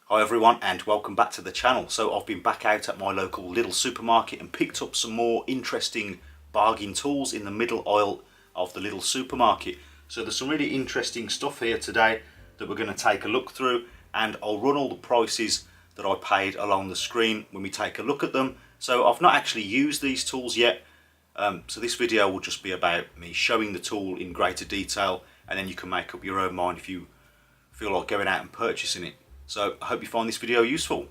Hi everyone and welcome back to the channel. So I've been back out at my local Lidl supermarket and picked up some more interesting bargain tools in the middle aisle of the Lidl supermarket. So there's some really interesting stuff here today that we're going to take a look through, and I'll run all the prices that I paid along the screen when we take a look at them. So I've not actually used these tools yet, so this video will just be about me showing the tool in greater detail, and then you can make up your own mind if you feel like going out and purchasing it. So I hope you find this video useful.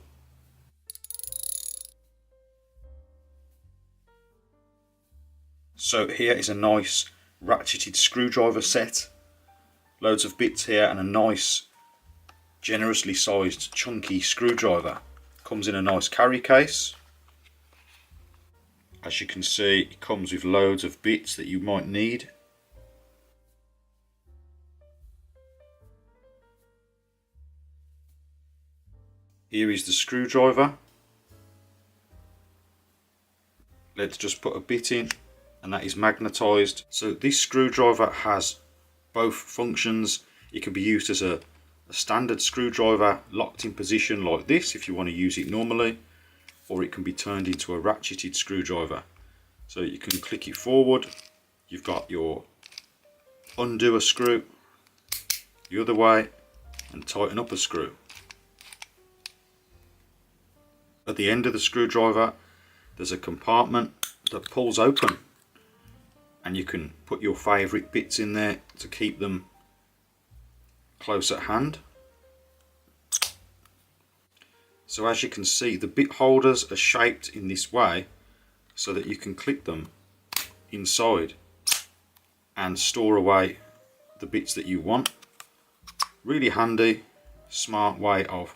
So here is a nice ratcheted screwdriver set. Loads of bits here and a nice generously sized chunky screwdriver. Comes in a nice carry case. As you can see, it comes with loads of bits that you might need. Here is the screwdriver. Let's just put a bit in, and that is magnetised. So this screwdriver has both functions. It can be used as a standard screwdriver locked in position like this if you want to use it normally, or it can be turned into a ratcheted screwdriver. So you can click it forward, you've got your undo a screw the other way and tighten up a screw. At the end of the screwdriver there's a compartment that pulls open, and you can put your favourite bits in there to keep them close at hand. So as you can see, the bit holders are shaped in this way so that you can clip them inside and store away the bits that you want. Really handy, smart way of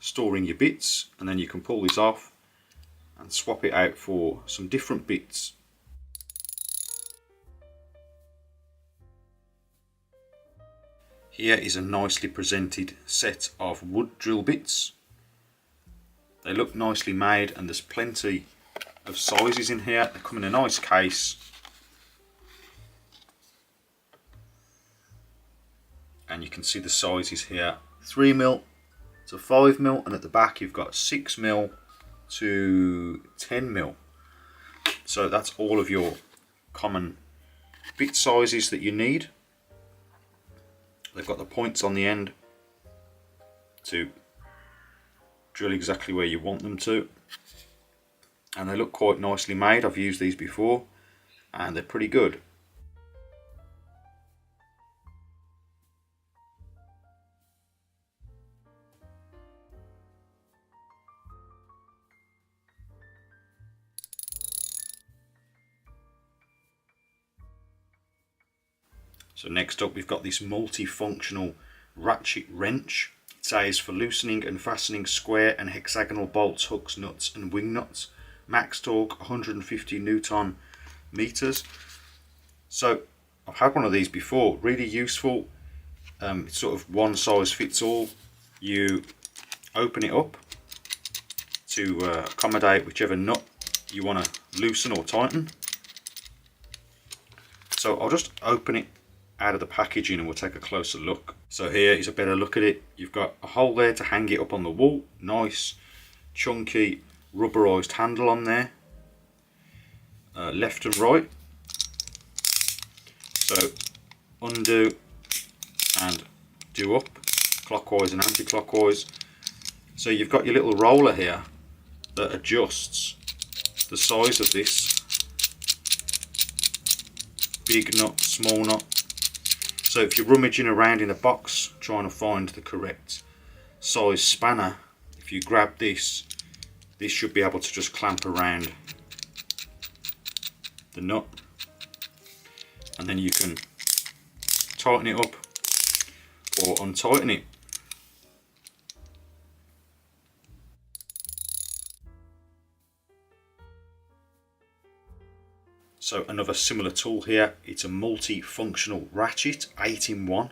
storing your bits, and then you can pull this off and swap it out for some different bits. Here is a nicely presented set of wood drill bits. They look nicely made and there's plenty of sizes in here. They come in a nice case. And you can see the sizes here, 3mm to 5mm, and at the back you've got 6mm to 10mm. So that's all of your common bit sizes that you need. They've got the points on the end to drill exactly where you want them to, and they look quite nicely made. I've used these before and they're pretty good. So next up we've got this multifunctional ratchet wrench. It says for loosening and fastening square and hexagonal bolts, hooks, nuts and wing nuts. Max torque 150 Newton meters. So I've had one of these before, really useful. It's sort of one size fits all. You open it up to accommodate whichever nut you want to loosen or tighten. So I'll just open it out of the packaging and we'll take a closer look. So here is a better look at it. You've got a hole there to hang it up on the wall. Nice chunky rubberized handle on there, left and right. So undo and do up, clockwise and anti-clockwise. So you've got your little roller here that adjusts the size of this, big nut, small nut. So if you're rummaging around in a box trying to find the correct size spanner, if you grab this, this should be able to just clamp around the nut, and then you can tighten it up or untighten it. So another similar tool here, it's a multi-functional ratchet, 8-in-1,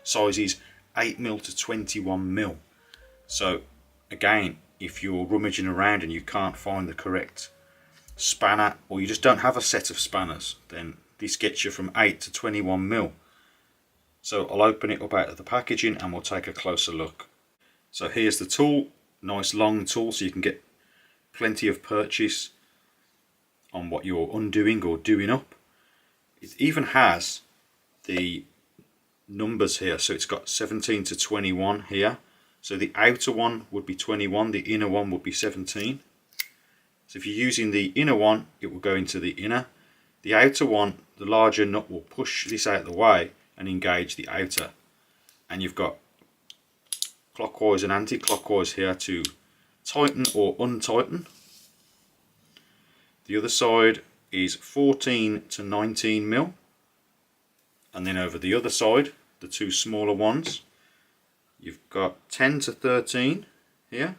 sizes 8mm to 21mm. So again, if you're rummaging around and you can't find the correct spanner, or you just don't have a set of spanners, then this gets you from 8 to 21mm. So I'll open it up out of the packaging and we'll take a closer look. So here's the tool, nice long tool, so you can get plenty of purchase on what you're undoing or doing up. It even has the numbers here, so it's got 17 to 21 here. So the outer one would be 21, the inner one would be 17. So if you're using the inner one, it will go into the inner. The outer one, the larger nut will push this out of the way and engage the outer. And you've got clockwise and anti-clockwise here to tighten or untighten. The other side is 14 to 19 mil. And then over the other side, the two smaller ones, you've got 10 to 13 here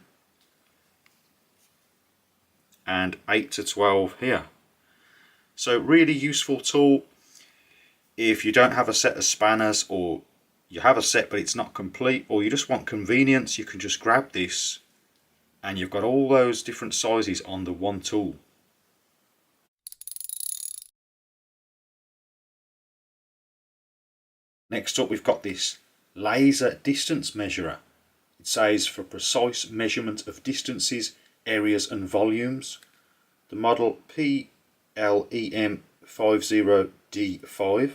and 8 to 12 here. So really useful tool if you don't have a set of spanners, or you have a set but it's not complete, or you just want convenience. You can just grab this and you've got all those different sizes on the one tool. Next up, we've got this laser distance measurer. It says for precise measurement of distances, areas and volumes. The model PLEM50D5.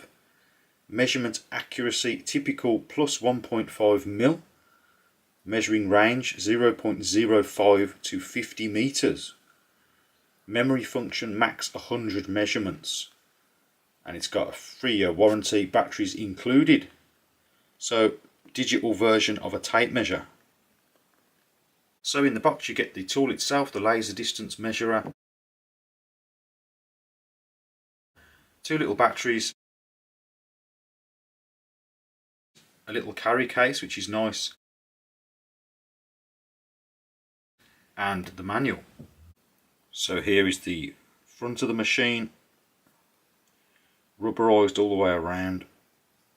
Measurement accuracy typical plus 1.5 mil. Measuring range 0.05 to 50 meters. Memory function max 100 measurements. And it's got a 3-year warranty, batteries included. So digital version of a tape measure. So in the box you get the tool itself, the laser distance measurer, 2 little batteries, a little carry case which is nice, and the manual. So here is the front of the machine, rubberized all the way around.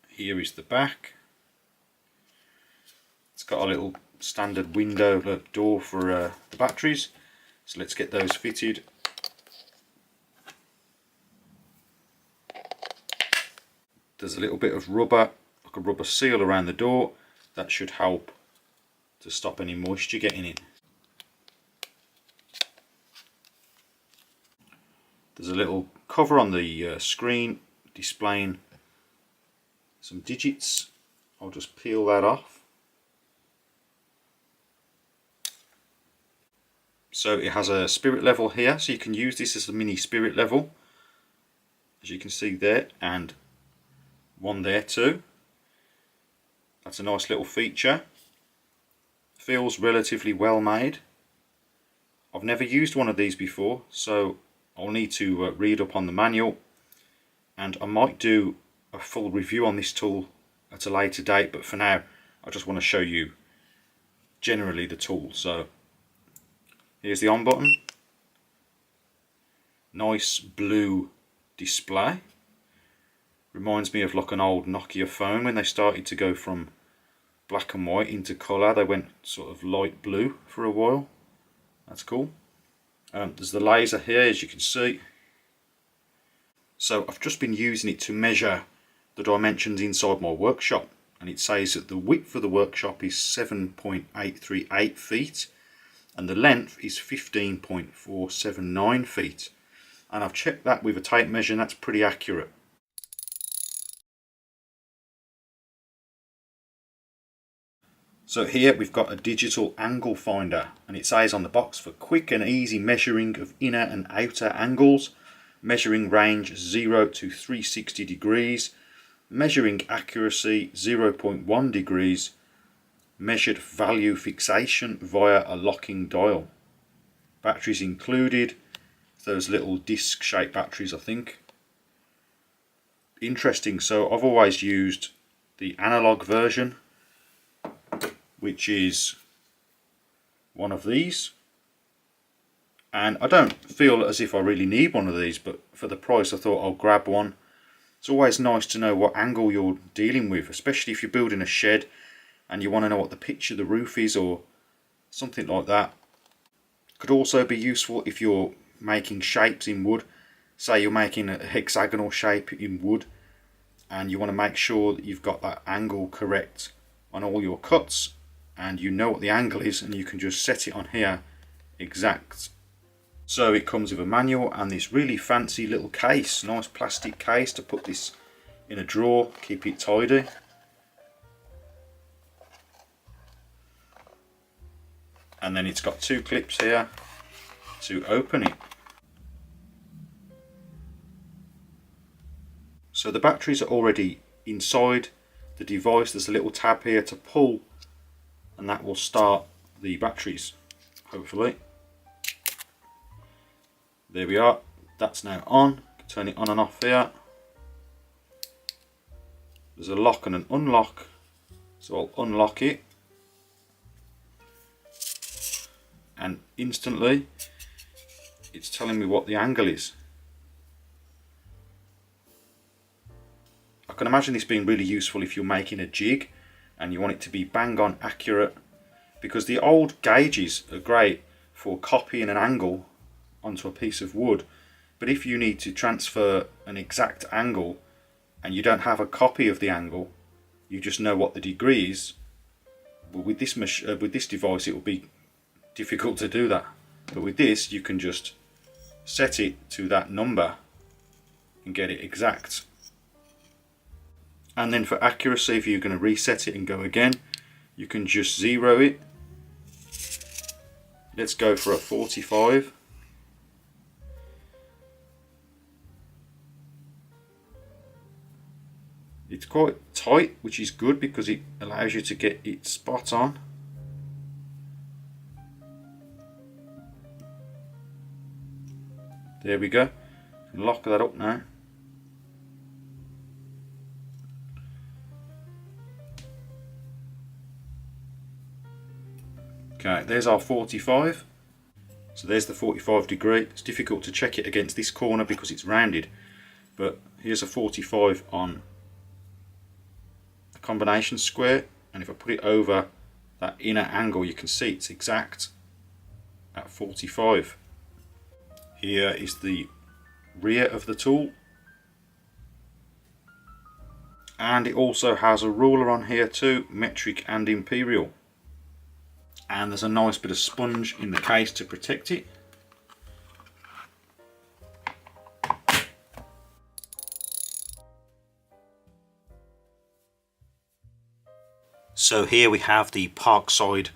Here is the back. It's got a little standard window door for the batteries, so let's get those fitted. There's a little bit of rubber, like a rubber seal around the door. That should help to stop any moisture getting in. There's a little cover on the screen displaying some digits. I'll just peel that off. So it has a spirit level here, so you can use this as a mini spirit level, as you can see there, and one there too. That's a nice little feature. Feels relatively well made. I've never used one of these before, so I'll need to read up on the manual, and I might do a full review on this tool at a later date, but for now I just want to show you generally the tool. So here's the on button. Nice blue display. Reminds me of like an old Nokia phone when they started to go from black and white into colour. They went sort of light blue for a while. That's cool. There's the laser here, as you can see. So I've just been using it to measure the dimensions inside my workshop, and it says that the width of the workshop is 7.838 feet and the length is 15.479 feet, and I've checked that with a tape measure and that's pretty accurate. So here we've got a digital angle finder, and it says on the box for quick and easy measuring of inner and outer angles, measuring range 0 to 360 degrees, measuring accuracy 0.1 degrees, measured value fixation via a locking dial. Batteries included, those little disc shaped batteries I think. Interesting, so I've always used the analog version, which is one of these, and I don't feel as if I really need one of these, but for the price I thought I'll grab one. It's always nice to know what angle you're dealing with, especially if you're building a shed and you want to know what the pitch of the roof is or something like that. Could also be useful if you're making shapes in wood. Say you're making a hexagonal shape in wood and you want to make sure that you've got that angle correct on all your cuts. and you know what the angle is, and you can just set it on here exact. So it comes with a manual and this really fancy little case, nice plastic case to put this in a drawer, keep it tidy. And then it's got 2 clips here to open it. So the batteries are already inside the device. There's a little tab here to pull, and that will start the batteries, hopefully. There we are, that's now on. Turn it on and off here. There's a lock and an unlock, so I'll unlock it, and instantly it's telling me what the angle is. I can imagine this being really useful if you're making a jig and you want it to be bang on accurate, because the old gauges are great for copying an angle onto a piece of wood, but if you need to transfer an exact angle and you don't have a copy of the angle, you just know what the degree is. But with this device it will be difficult to do that, but with this you can just set it to that number and get it exact. And then for accuracy, if you're going to reset it and go again, you can just 0 it. Let's go for a 45. It's quite tight, which is good because it allows you to get it spot on. There we go. Lock that up now. Okay, there's our 45. So there's the 45 degree. It's difficult to check it against this corner because it's rounded, but here's a 45 on a combination square, and if I put it over that inner angle, you can see it's exact at 45. Here is the rear of the tool, and it also has a ruler on here too, metric and imperial. And there's a nice bit of sponge in the case to protect it. So here we have the Parkside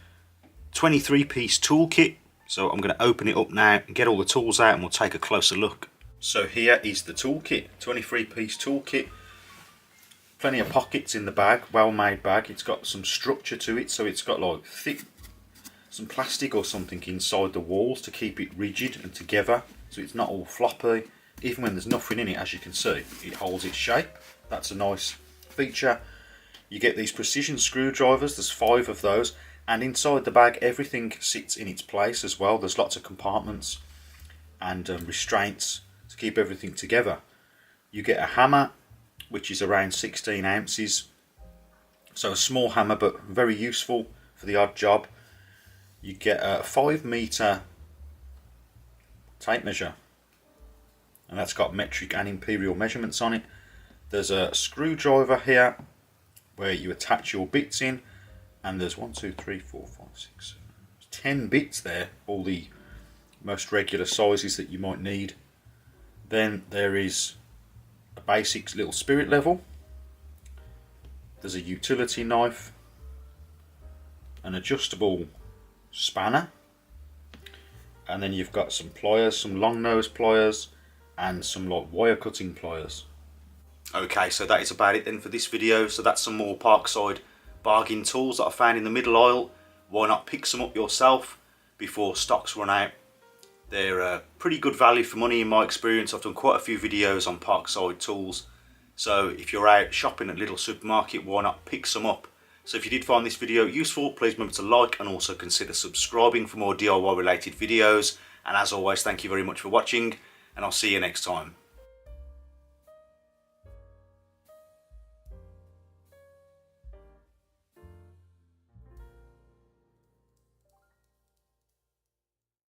23-piece toolkit. So I'm going to open it up now and get all the tools out, and we'll take a closer look. So here is the toolkit, 23-piece toolkit. Plenty of pockets in the bag, well-made bag. It's got some structure to it, so it's got like thick, some plastic or something inside the walls to keep it rigid and together, so it's not all floppy. Even when there's nothing in it, as you can see, it holds its shape. That's a nice feature. You get these precision screwdrivers, there's 5 of those, and inside the bag everything sits in its place as well. There's lots of compartments and restraints to keep everything together. You get a hammer, which is around 16 ounces, so a small hammer but very useful for the odd job. You get a 5-meter tape measure, and that's got metric and imperial measurements on it. There's a screwdriver here where you attach your bits in, and there's 1, 2, 3, 4, 5, 6, 7, 10 bits there, all the most regular sizes that you might need. Then there is a basic little spirit level. There's a utility knife, an adjustable spanner, and then you've got some pliers, some long nose pliers, and some like wire cutting pliers. Okay, so that is about it then for this video. So that's some more Parkside bargain tools that I found in the middle aisle. Why not pick some up yourself before stocks run out? They're pretty good value for money in my experience. I've done quite a few videos on Parkside tools, so if you're out shopping at Lidl supermarket, why not pick some up? So if you did find this video useful, please remember to like and also consider subscribing for more DIY related videos. And as always, thank you very much for watching, and I'll see you next time.